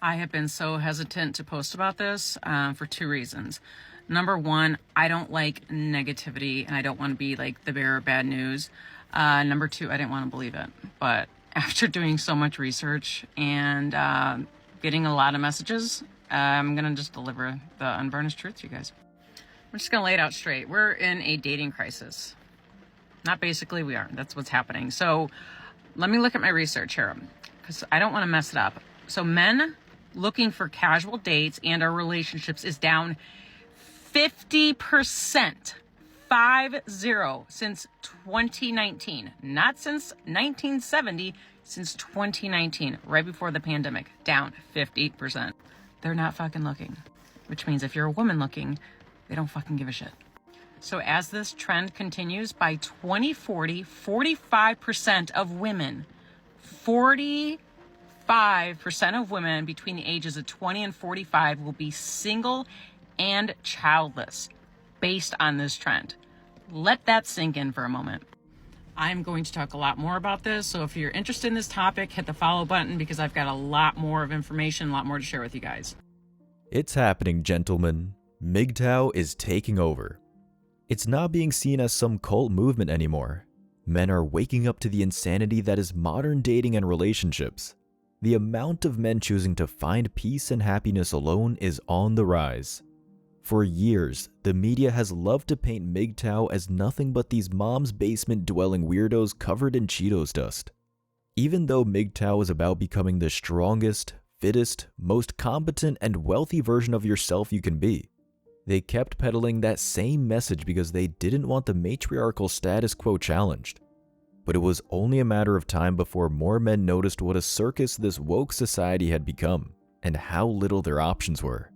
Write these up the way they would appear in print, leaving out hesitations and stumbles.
I have been so hesitant to post about this for two reasons. Number one, I don't like negativity and I don't want to be like the bearer of bad news. Number two, I didn't want to believe it. But after doing so much research and getting a lot of messages, I'm going to just deliver the unvarnished truth to you guys. I'm just going to lay it out straight. We're in a dating crisis. Not basically, we are. That's what's happening. So let me look at my research here because I don't want to mess it up. So men looking for casual dates and our relationships is down 50%, 50, since 2019. Not since 1970, since 2019, right before the pandemic, down 50%. They're not fucking looking, which means if you're a woman looking, they don't fucking give a shit. So as this trend continues, by 2040, 45% of women, 45% of women between the ages of 20 and 45 will be single and childless based on this trend. Let that sink in for a moment. I'm going to talk a lot more about this. So if you're interested in this topic, hit the follow button because I've got a lot more of information, a lot more to share with you guys. It's happening, gentlemen. MGTOW is taking over. It's not being seen as some cult movement anymore. Men are waking up to the insanity that is modern dating and relationships. The amount of men choosing to find peace and happiness alone is on the rise. For years, the media has loved to paint MGTOW as nothing but these mom's basement dwelling weirdos covered in Cheetos dust. Even though MGTOW is about becoming the strongest, fittest, most competent and wealthy version of yourself you can be, they kept peddling that same message because they didn't want the matriarchal status quo challenged. But it was only a matter of time before more men noticed what a circus this woke society had become and how little their options were.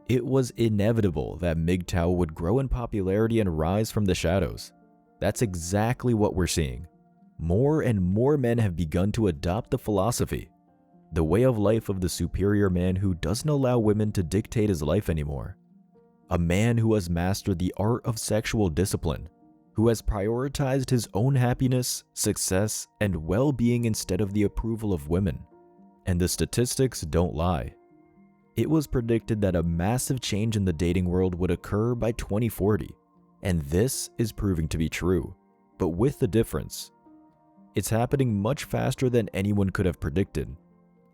It was inevitable that MGTOW would grow in popularity and rise from the shadows. That's exactly what we're seeing. More and more men have begun to adopt the philosophy, the way of life of the superior man who doesn't allow women to dictate his life anymore. A man who has mastered the art of sexual discipline, who has prioritized his own happiness, success, and well-being instead of the approval of women. And the statistics don't lie. It was predicted that a massive change in the dating world would occur by 2040, and this is proving to be true, but with the difference. It's happening much faster than anyone could have predicted.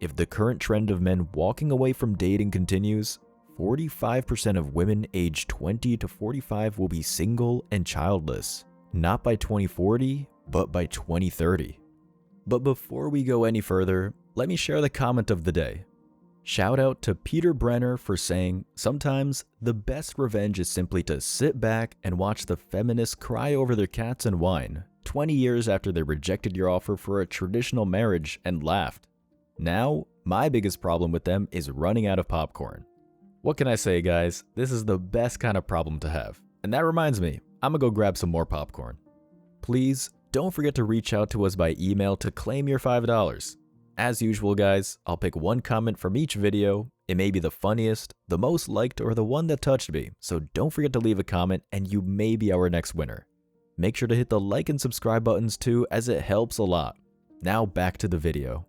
If the current trend of men walking away from dating continues, 45% of women aged 20 to 45 will be single and childless, not by 2040, but by 2030. But before we go any further, let me share the comment of the day. Shout out to Peter Brenner for saying, sometimes the best revenge is simply to sit back and watch the feminists cry over their cats and wine 20 years after they rejected your offer for a traditional marriage and laughed. Now, my biggest problem with them is running out of popcorn. What can I say, guys? This is the best kind of problem to have. And that reminds me, I'm gonna go grab some more popcorn. Please don't forget to reach out to us by email to claim your $5. As usual, guys, I'll pick one comment from each video. It may be the funniest, the most liked, or the one that touched me, so don't forget to leave a comment and you may be our next winner. Make sure to hit the like and subscribe buttons too, as it helps a lot. Now back to the video.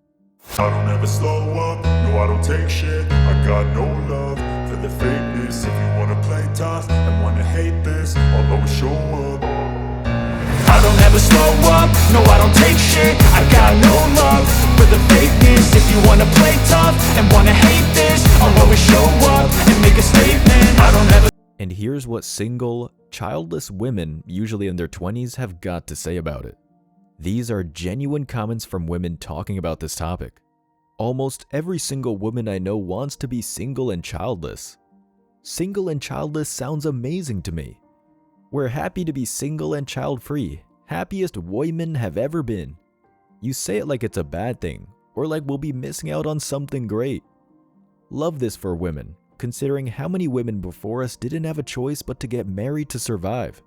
I don't ever slow up, no I don't take shit. I got no love for the fakeness. If you wanna play tough and wanna hate this, I'll always show up. I don't ever slow up, no I don't take shit. I got no love for the fakeness. If you wanna play tough and wanna hate this, I'll always show up and make a statement. I don't ever. And here's what single, childless women, usually in their 20s, have got to say about it. These are genuine comments from women talking about this topic. Almost every single woman I know wants to be single and childless. Single and childless sounds amazing to me. We're happy to be single and child-free, happiest women have ever been. You say it like it's a bad thing, or like we'll be missing out on something great. Love this for women, considering how many women before us didn't have a choice but to get married to survive.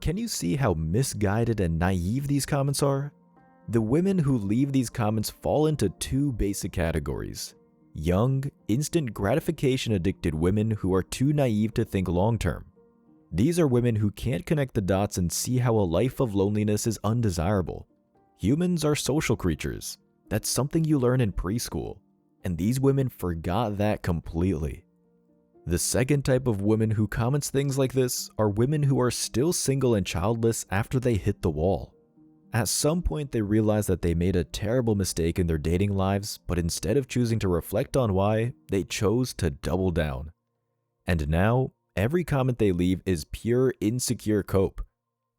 Can you see how misguided and naive these comments are? The women who leave these comments fall into two basic categories. Young, instant gratification addicted women who are too naive to think long term. These are women who can't connect the dots and see how a life of loneliness is undesirable. Humans are social creatures. That's something you learn in preschool. and these women forgot that completely. The second type of women who comments things like this are women who are still single and childless after they hit the wall. At some point they realize that they made a terrible mistake in their dating lives, but instead of choosing to reflect on why, they chose to double down. And now, every comment they leave is pure insecure cope.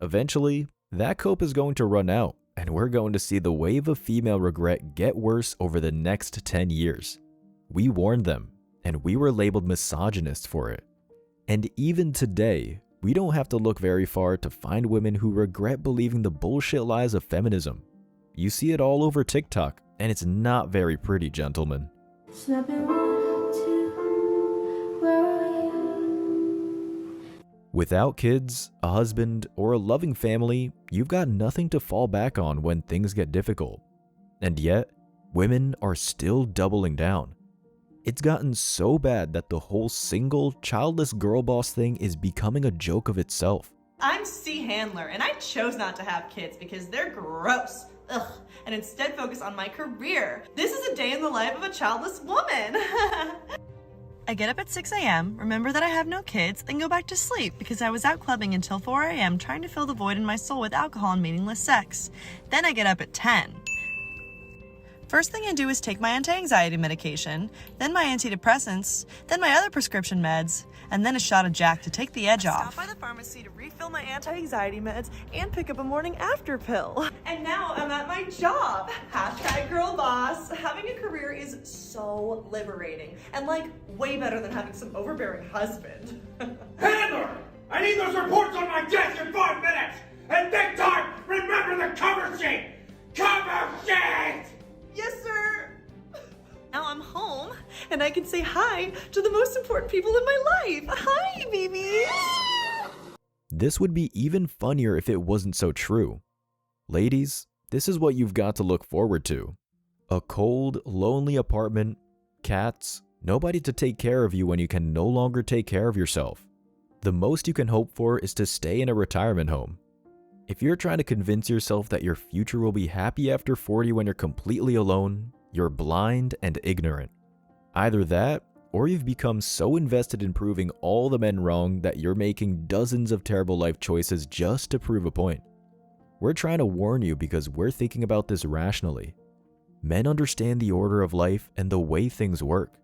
Eventually, that cope is going to run out, and we're going to see the wave of female regret get worse over the next 10 years. We warned them, and we were labeled misogynists for it. And even today, we don't have to look very far to find women who regret believing the bullshit lies of feminism. You see it all over TikTok, and it's not very pretty, gentlemen. Without kids, a husband, or a loving family, you've got nothing to fall back on when things get difficult. And yet, women are still doubling down. It's gotten so bad that the whole single, childless girl boss thing is becoming a joke of itself. I'm C. Handler, and I chose not to have kids because they're gross. Ugh. And instead focus on my career. This is a day in the life of a childless woman. I get up at 6 a.m., remember that I have no kids, then go back to sleep because I was out clubbing until 4 a.m. trying to fill the void in my soul with alcohol and meaningless sex. Then I get up at 10. First thing I do is take my anti-anxiety medication, then my antidepressants, then my other prescription meds, and then a shot of Jack to take the edge off. Stop by the pharmacy to refill my anti-anxiety meds and pick up a morning after pill. And now I'm at my job. Hashtag girl boss. Having a career is so liberating and like way better than having some overbearing husband. Handler! I need those reports on my desk in 5 minutes! And big time, remember the cover sheet! Cover sheet! Yes, sir. Now I'm home and I can say hi to the most important people in my life. Hi, babies. This would be even funnier if it wasn't so true. Ladies, this is what you've got to look forward to. A cold, lonely apartment, cats, nobody to take care of you when you can no longer take care of yourself. The most you can hope for is to stay in a retirement home. If you're trying to convince yourself that your future will be happy after 40 when you're completely alone, you're blind and ignorant. Either that, or you've become so invested in proving all the men wrong that you're making dozens of terrible life choices just to prove a point. We're trying to warn you because we're thinking about this rationally. Men understand the order of life and the way things work.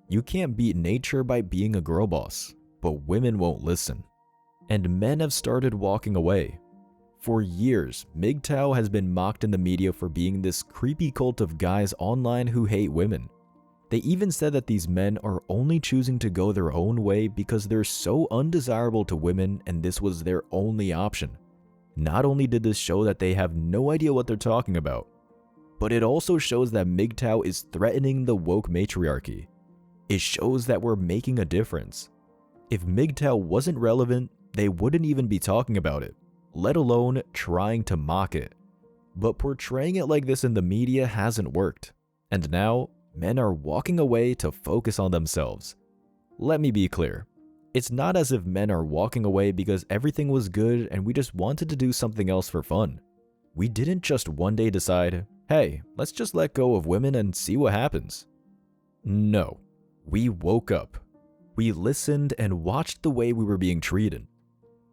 You can't beat nature by being a girl boss, but women won't listen. And men have started walking away. For years, MGTOW has been mocked in the media for being this creepy cult of guys online who hate women. They even said that these men are only choosing to go their own way because they're so undesirable to women and this was their only option. Not only did this show that they have no idea what they're talking about, but it also shows that MGTOW is threatening the woke matriarchy. It shows that we're making a difference. If MGTOW wasn't relevant, they wouldn't even be talking about it, let alone trying to mock it. But portraying it like this in the media hasn't worked, and now men are walking away to focus on themselves. Let me be clear, it's not as if men are walking away because everything was good and we just wanted to do something else for fun. We didn't just one day decide, hey, let's just let go of women and see what happens. No, we woke up. We listened and watched the way we were being treated.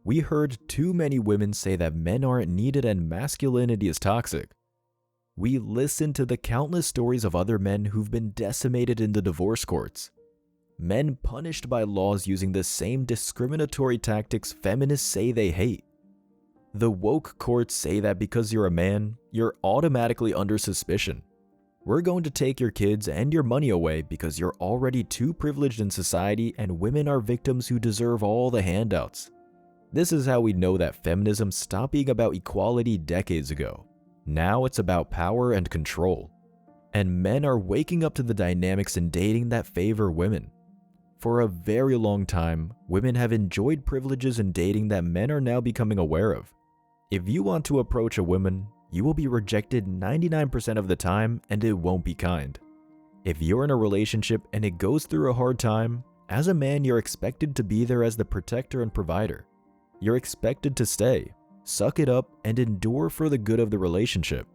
We heard too many women say that men aren't needed and masculinity is toxic. We listened to the countless stories of other men who've been decimated in the divorce courts. Men punished by laws using the same discriminatory tactics feminists say they hate. The woke courts say that because you're a man, you're automatically under suspicion. We're going to take your kids and your money away because you're already too privileged in society and women are victims who deserve all the handouts. This is how we know that feminism stopped being about equality decades ago. Now it's about power and control. And men are waking up to the dynamics in dating that favor women. For a very long time, women have enjoyed privileges in dating that men are now becoming aware of. If you want to approach a woman, you will be rejected 99% of the time and it won't be kind. If you're in a relationship and it goes through a hard time, as a man you're expected to be there as the protector and provider. You're expected to stay, suck it up, and endure for the good of the relationship.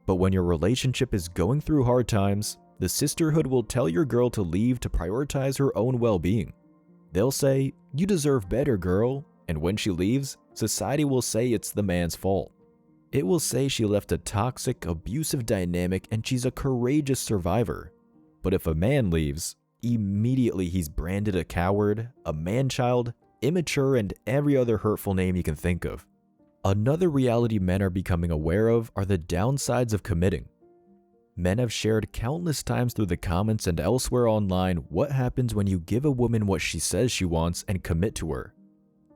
But when your relationship is going through hard times, The sisterhood will tell your girl to leave to prioritize her own well-being. They'll say, "You deserve better, girl," and when she leaves, society will say it's the man's fault. It will say she left a toxic, abusive dynamic and she's a courageous survivor. But if a man leaves, immediately he's branded a coward, a man-child, immature, and every other hurtful name you can think of. Another reality men are becoming aware of are the downsides of committing. Men have shared countless times through the comments and elsewhere online what happens when you give a woman what she says she wants and commit to her.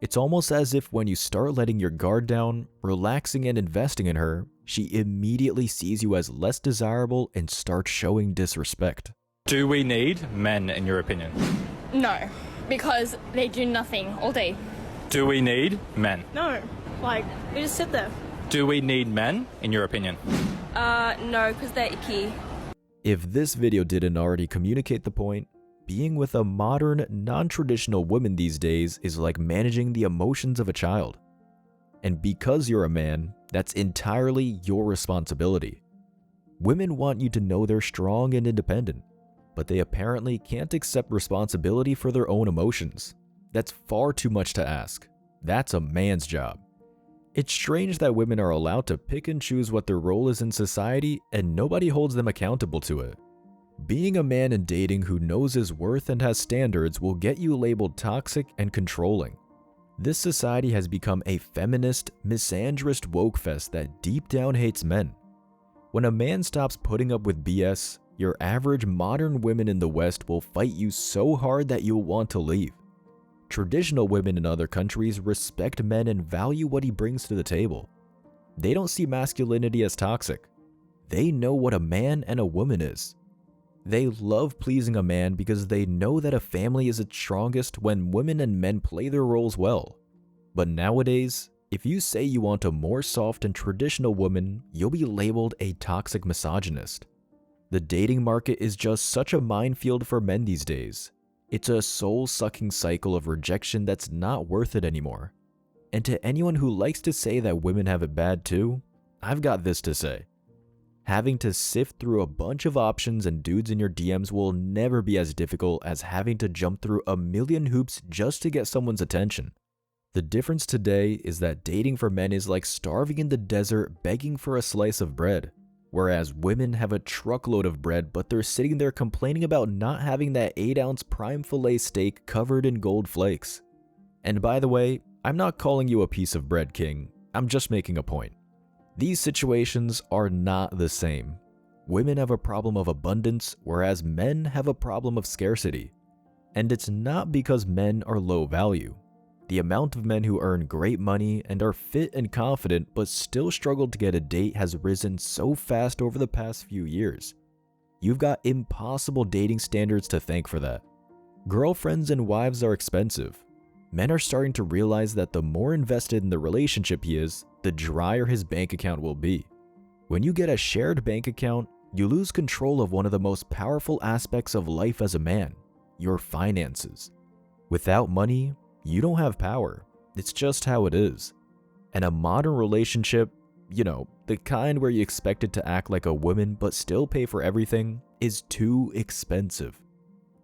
It's almost as if when you start letting your guard down, relaxing and investing in her, she immediately sees you as less desirable and starts showing disrespect. Do we need men, in your opinion? No, because they do nothing all day. Do we need men? No, like, we just sit there. Do we need men, in your opinion? No, because they're icky. If this video didn't already communicate the point, being with a modern, non-traditional woman these days is like managing the emotions of a child. And because you're a man, that's entirely your responsibility. Women want you to know they're strong and independent, but they apparently can't accept responsibility for their own emotions. That's far too much to ask. That's a man's job. It's strange that women are allowed to pick and choose what their role is in society and nobody holds them accountable to it. Being a man and dating who knows his worth and has standards will get you labeled toxic and controlling. This society has become a feminist, misandrist woke fest that deep down hates men. When a man stops putting up with BS, your average modern women in the West will fight you so hard that you'll want to leave. Traditional women in other countries respect men and value what he brings to the table. They don't see masculinity as toxic. They know what a man and a woman is. They love pleasing a man because they know that a family is its strongest when women and men play their roles well. But nowadays, if you say you want a more soft and traditional woman, you'll be labeled a toxic misogynist. The dating market is just such a minefield for men these days. It's a soul-sucking cycle of rejection that's not worth it anymore. And to anyone who likes to say that women have it bad too, I've got this to say. Having to sift through a bunch of options and dudes in your DMs will never be as difficult as having to jump through a million hoops just to get someone's attention. The difference today is that dating for men is like starving in the desert begging for a slice of bread. Whereas women have a truckload of bread, but they're sitting there complaining about not having that 8-ounce prime filet steak covered in gold flakes. And by the way, I'm not calling you a piece of bread king, I'm just making a point. These situations are not the same. Women have a problem of abundance, whereas men have a problem of scarcity. And it's not because men are low value. The amount of men who earn great money and are fit and confident but still struggle to get a date has risen so fast over the past few years. You've got impossible dating standards to thank for that. Girlfriends and wives are expensive. Men are starting to realize that the more invested in the relationship he is, the drier his bank account will be. When you get a shared bank account, you lose control of one of the most powerful aspects of life as a man, your finances. Without money, you don't have power. It's just how it is. And a modern relationship, the kind where you expect it to act like a woman but still pay for everything, is too expensive.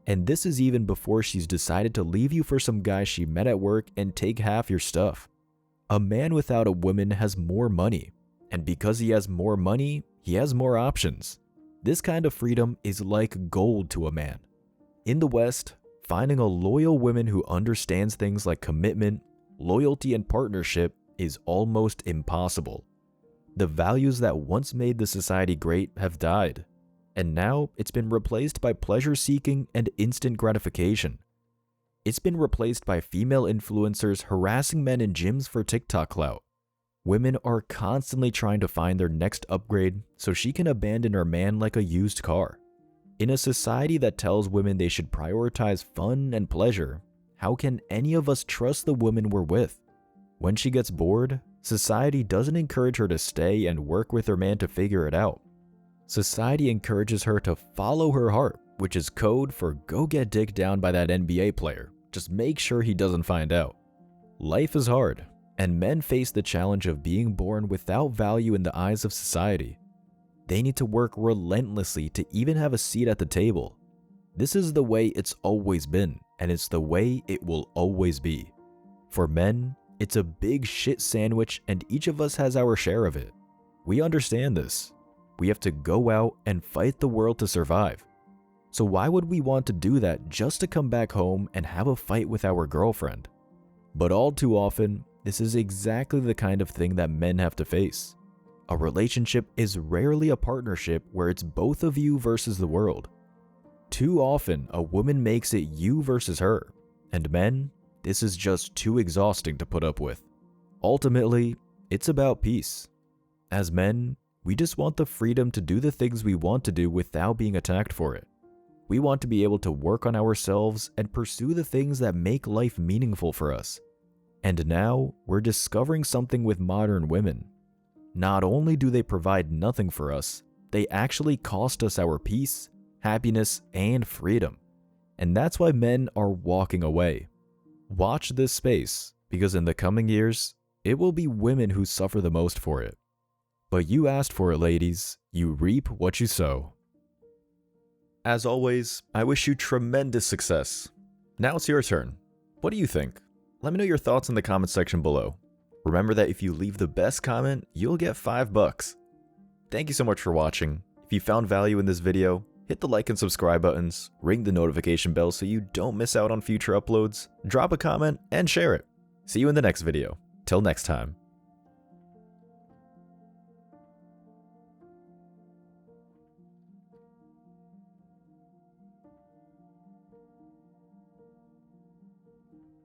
And this is even before she's decided to leave you for some guy she met at work and take half your stuff. A man without a woman has more money, and because he has more money, he has more options. This kind of freedom is like gold to a man. In the West, finding a loyal woman who understands things like commitment, loyalty, and partnership is almost impossible. The values that once made the society great have died, and now it's been replaced by pleasure-seeking and instant gratification. It's been replaced by female influencers harassing men in gyms for TikTok clout. Women are constantly trying to find their next upgrade so she can abandon her man like a used car. In a society that tells women they should prioritize fun and pleasure, how can any of us trust the woman we're with? When she gets bored, society doesn't encourage her to stay and work with her man to figure it out. Society encourages her to follow her heart, which is code for go get dick down by that NBA player. Just make sure he doesn't find out. Life is hard, and men face the challenge of being born without value in the eyes of society. They need to work relentlessly to even have a seat at the table. This is the way it's always been, and it's the way it will always be. For men, it's a big shit sandwich and each of us has our share of it. We understand this. We have to go out and fight the world to survive. So why would we want to do that just to come back home and have a fight with our girlfriend? But all too often, this is exactly the kind of thing that men have to face. A relationship is rarely a partnership where it's both of you versus the world. Too often, a woman makes it you versus her, and men, this is just too exhausting to put up with. Ultimately, it's about peace. As men, we just want the freedom to do the things we want to do without being attacked for it. We want to be able to work on ourselves and pursue the things that make life meaningful for us. And now, we're discovering something with modern women. Not only do they provide nothing for us, they actually cost us our peace, happiness, and freedom. And that's why men are walking away. Watch this space, because in the coming years, it will be women who suffer the most for it. But you asked for it, ladies. You reap what you sow. As always, I wish you tremendous success. Now it's your turn. What do you think? Let me know your thoughts in the comment section below. Remember that if you leave the best comment, you'll get $5. Thank you so much for watching. If you found value in this video, hit the like and subscribe buttons, ring the notification bell so you don't miss out on future uploads, drop a comment, and share it. See you in the next video. Till next time.